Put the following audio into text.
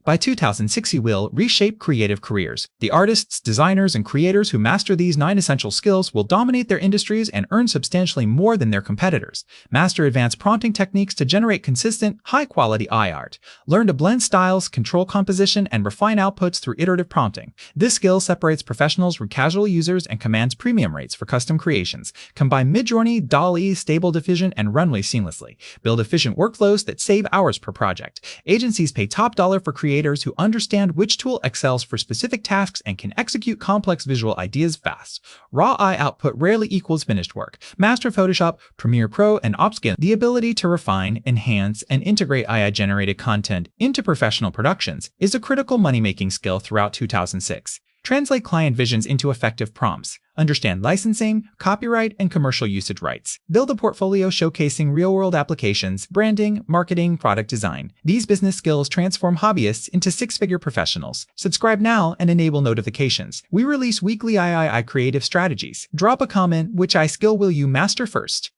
By 2006, you will reshape creative careers. The artists, designers, and creators who master these 9 essential skills will dominate their industries and earn substantially more than their competitors. Master advanced prompting techniques to generate consistent, high-quality art. Learn to blend styles, control composition, and refine outputs through iterative prompting. This skill separates professionals from casual users and commands premium rates for custom creations. Combine Midjourney, DALL-E, Stable Diffusion, and Runway seamlessly. Build efficient workflows that save hours per project. Agencies pay top dollar for creators who understand which tool excels for specific tasks and can execute complex visual ideas fast. Raw eye output rarely equals finished work. Master Photoshop, Premiere Pro, and Upscale. The ability to refine, enhance, and integrate AI-generated content into professional productions is a critical money-making skill throughout 2006. Translate client visions into effective prompts. Understand licensing, copyright, and commercial usage rights. Build a portfolio showcasing real-world applications, branding, marketing, product design. These business skills transform hobbyists into 6-figure professionals. Subscribe now and enable notifications. We release weekly creative strategies. Drop a comment, which skill will you master first?